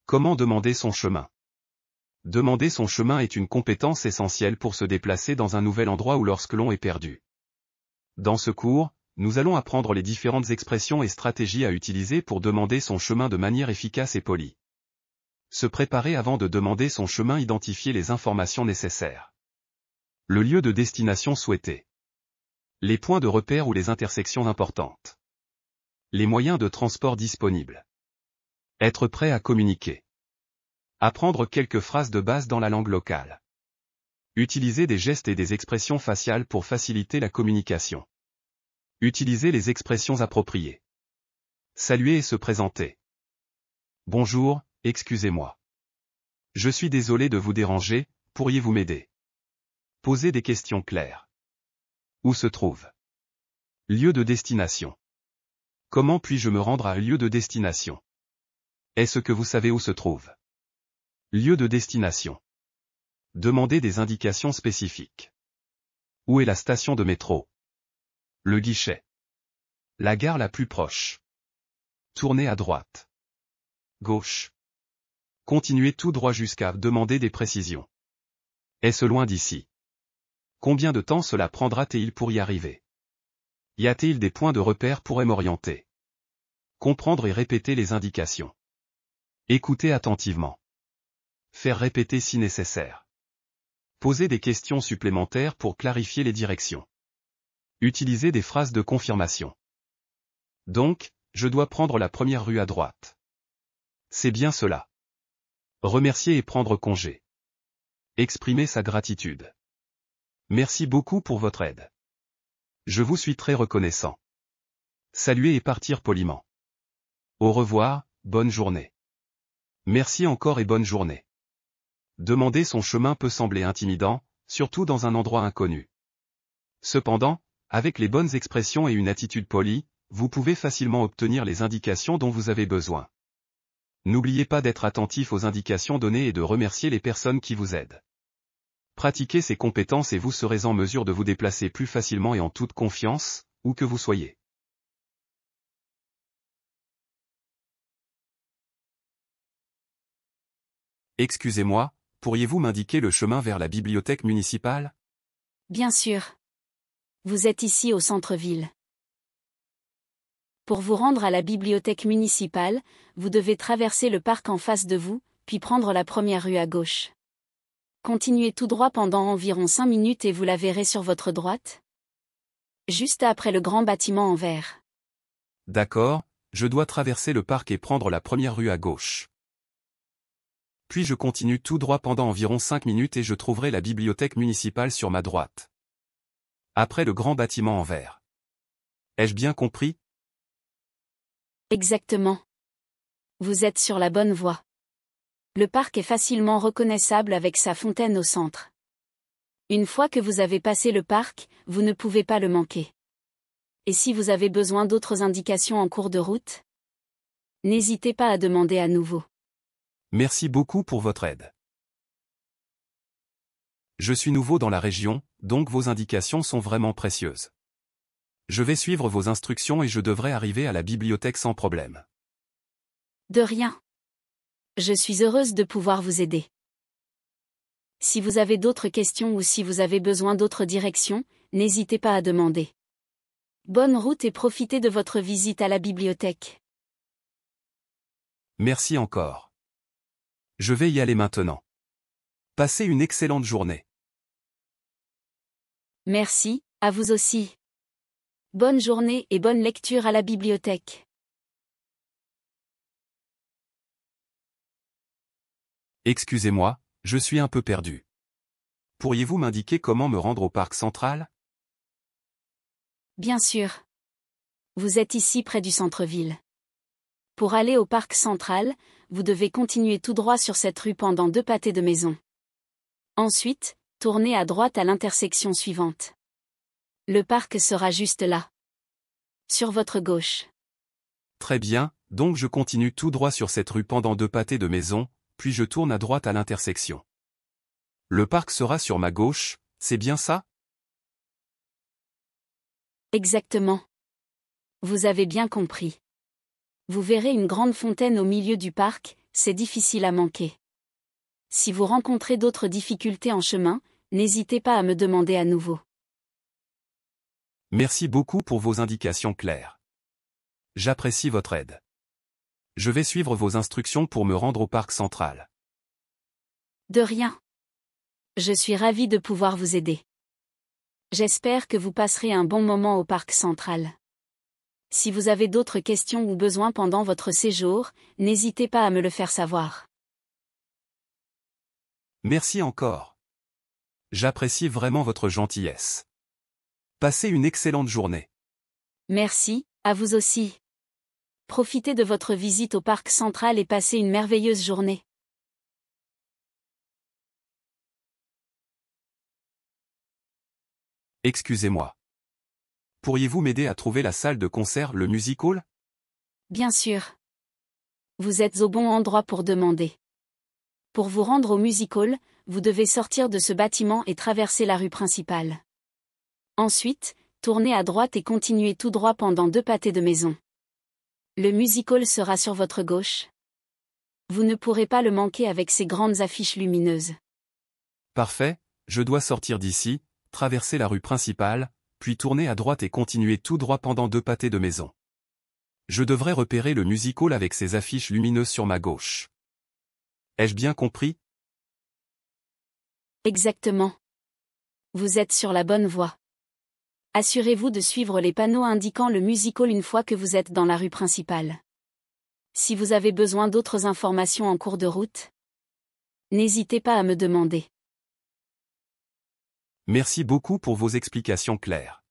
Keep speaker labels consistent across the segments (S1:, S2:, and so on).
S1: Comment demander son chemin? Demander son chemin est une compétence essentielle pour se déplacer dans un nouvel endroit ou lorsque l'on est perdu. Dans ce cours, nous allons apprendre les différentes expressions et stratégies à utiliser pour demander son chemin de manière efficace et polie. Se préparer avant de demander son chemin, identifier les informations nécessaires. Le lieu de destination souhaité. Les points de repère ou les intersections importantes. Les moyens de transport disponibles. Être prêt à communiquer. Apprendre quelques phrases de base dans la langue locale. Utiliser des gestes et des expressions faciales pour faciliter la communication. Utiliser les expressions appropriées. Saluer et se présenter. Bonjour, excusez-moi. Je suis désolé de vous déranger, pourriez-vous m'aider? Poser des questions claires. Où se trouve? Lieu de destination. Comment puis-je me rendre à un lieu de destination? Est-ce que vous savez où se trouve? Lieu de destination. Demander des indications spécifiques. Où est la station de métro? Le guichet. La gare la plus proche. Tournez à droite. Gauche. Continuez tout droit jusqu'à demander des précisions. Est-ce loin d'ici? Combien de temps cela prendra-t-il pour y arriver? Y a-t-il des points de repère pour m'orienter? Comprendre et répéter les indications. Écouter attentivement. Faire répéter si nécessaire. Poser des questions supplémentaires pour clarifier les directions. Utiliser des phrases de confirmation. Donc, je dois prendre la première rue à droite. C'est bien cela. Remercier et prendre congé. Exprimer sa gratitude. Merci beaucoup pour votre aide. Je vous suis très reconnaissant. Saluer et partir poliment. Au revoir, bonne journée. Merci encore et bonne journée. Demander son chemin peut sembler intimidant, surtout dans un endroit inconnu. Cependant, avec les bonnes expressions et une attitude polie, vous pouvez facilement obtenir les indications dont vous avez besoin. N'oubliez pas d'être attentif aux indications données et de remercier les personnes qui vous aident. Pratiquez ces compétences et vous serez en mesure de vous déplacer plus facilement et en toute confiance, où que vous soyez. Excusez-moi, pourriez-vous m'indiquer le chemin vers la bibliothèque municipale?
S2: Bien sûr. Vous êtes ici au centre-ville. Pour vous rendre à la bibliothèque municipale, vous devez traverser le parc en face de vous, puis prendre la première rue à gauche. Continuez tout droit pendant environ 5 minutes et vous la verrez sur votre droite. Juste après le grand bâtiment en verre.
S1: D'accord, je dois traverser le parc et prendre la première rue à gauche. Puis je continue tout droit pendant environ 5 minutes et je trouverai la bibliothèque municipale sur ma droite. Après le grand bâtiment en verre. Ai-je bien compris?
S2: Exactement. Vous êtes sur la bonne voie. Le parc est facilement reconnaissable avec sa fontaine au centre. Une fois que vous avez passé le parc, vous ne pouvez pas le manquer. Et si vous avez besoin d'autres indications en cours de route? N'hésitez pas à demander à nouveau.
S1: Merci beaucoup pour votre aide. Je suis nouveau dans la région, donc vos indications sont vraiment précieuses. Je vais suivre vos instructions et je devrais arriver à la bibliothèque sans problème.
S2: De rien. Je suis heureuse de pouvoir vous aider. Si vous avez d'autres questions ou si vous avez besoin d'autres directions, n'hésitez pas à demander. Bonne route et profitez de votre visite à la bibliothèque.
S1: Merci encore. Je vais y aller maintenant. Passez une excellente journée.
S2: Merci, à vous aussi. Bonne journée et bonne lecture à la bibliothèque.
S1: Excusez-moi, je suis un peu perdu. Pourriez-vous m'indiquer comment me rendre au parc central?
S2: Bien sûr. Vous êtes ici près du centre-ville. Pour aller au parc central, vous devez continuer tout droit sur cette rue pendant 2 pâtés de maison. Ensuite, tournez à droite à l'intersection suivante. Le parc sera juste là. Sur votre gauche.
S1: Très bien, donc je continue tout droit sur cette rue pendant 2 pâtés de maison, puis je tourne à droite à l'intersection. Le parc sera sur ma gauche, c'est bien ça?
S2: Exactement. Vous avez bien compris. Vous verrez une grande fontaine au milieu du parc, c'est difficile à manquer. Si vous rencontrez d'autres difficultés en chemin, n'hésitez pas à me demander à nouveau.
S1: Merci beaucoup pour vos indications claires. J'apprécie votre aide. Je vais suivre vos instructions pour me rendre au parc central.
S2: De rien. Je suis ravie de pouvoir vous aider. J'espère que vous passerez un bon moment au parc central. Si vous avez d'autres questions ou besoins pendant votre séjour, n'hésitez pas à me le faire savoir.
S1: Merci encore. J'apprécie vraiment votre gentillesse. Passez une excellente journée.
S2: Merci, à vous aussi. Profitez de votre visite au parc central et passez une merveilleuse journée.
S1: Excusez-moi. Pourriez-vous m'aider à trouver la salle de concert, le music hall?
S2: Bien sûr. Vous êtes au bon endroit pour demander. Pour vous rendre au music hall, vous devez sortir de ce bâtiment et traverser la rue principale. Ensuite, tournez à droite et continuez tout droit pendant 2 pâtés de maison. Le music hall sera sur votre gauche. Vous ne pourrez pas le manquer avec ses grandes affiches lumineuses.
S1: Parfait, je dois sortir d'ici, traverser la rue principale, puis tourner à droite et continuer tout droit pendant 2 pâtés de maison. Je devrais repérer le music hall avec ses affiches lumineuses sur ma gauche. Ai-je bien compris?
S2: Exactement. Vous êtes sur la bonne voie. Assurez-vous de suivre les panneaux indiquant le music hall une fois que vous êtes dans la rue principale. Si vous avez besoin d'autres informations en cours de route, n'hésitez pas à me demander.
S1: Merci beaucoup pour vos explications claires.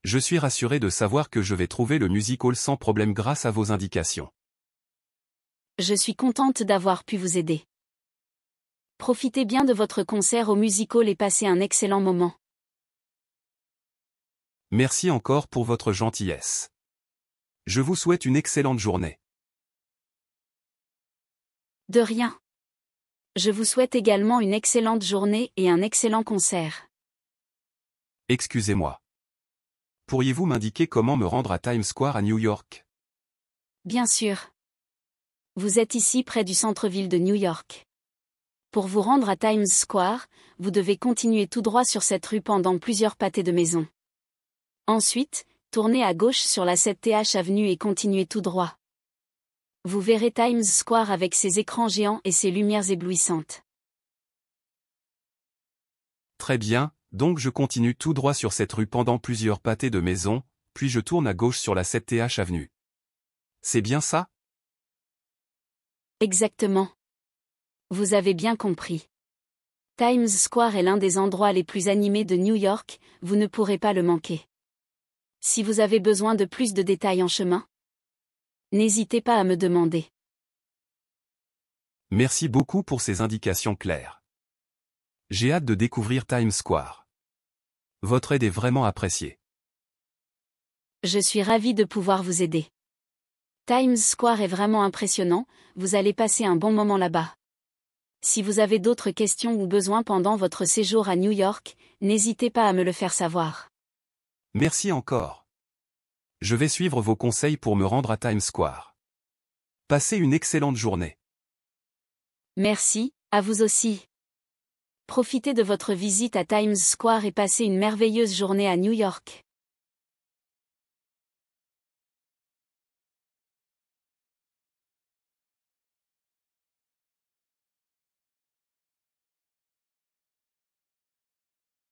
S1: Je suis rassuré de savoir que je vais trouver le music hall sans problème grâce à vos indications.
S2: Je suis contente d'avoir pu vous aider. Profitez bien de votre concert au music hall et passez un excellent moment.
S1: Merci encore pour votre gentillesse. Je vous souhaite une excellente journée.
S2: De rien. Je vous souhaite également une excellente journée et un excellent concert.
S1: Excusez-moi. Pourriez-vous m'indiquer comment me rendre à Times Square à New York?
S2: Bien sûr. Vous êtes ici près du centre-ville de New York. Pour vous rendre à Times Square, vous devez continuer tout droit sur cette rue pendant plusieurs pâtés de maison. Ensuite, tournez à gauche sur la 7th Avenue et continuez tout droit. Vous verrez Times Square avec ses écrans géants et ses lumières éblouissantes.
S1: Très bien, donc je continue tout droit sur cette rue pendant plusieurs pâtés de maison, puis je tourne à gauche sur la 7th Avenue. C'est bien ça?
S2: Exactement. Vous avez bien compris. Times Square est l'un des endroits les plus animés de New York, vous ne pourrez pas le manquer. Si vous avez besoin de plus de détails en chemin, n'hésitez pas à me demander.
S1: Merci beaucoup pour ces indications claires. J'ai hâte de découvrir Times Square. Votre aide est vraiment appréciée.
S2: Je suis ravie de pouvoir vous aider. Times Square est vraiment impressionnant, vous allez passer un bon moment là-bas. Si vous avez d'autres questions ou besoins pendant votre séjour à New York, n'hésitez pas à me le faire savoir.
S1: Merci encore. Je vais suivre vos conseils pour me rendre à Times Square. Passez une excellente journée.
S2: Merci, à vous aussi. Profitez de votre visite à Times Square et passez une merveilleuse journée à New York.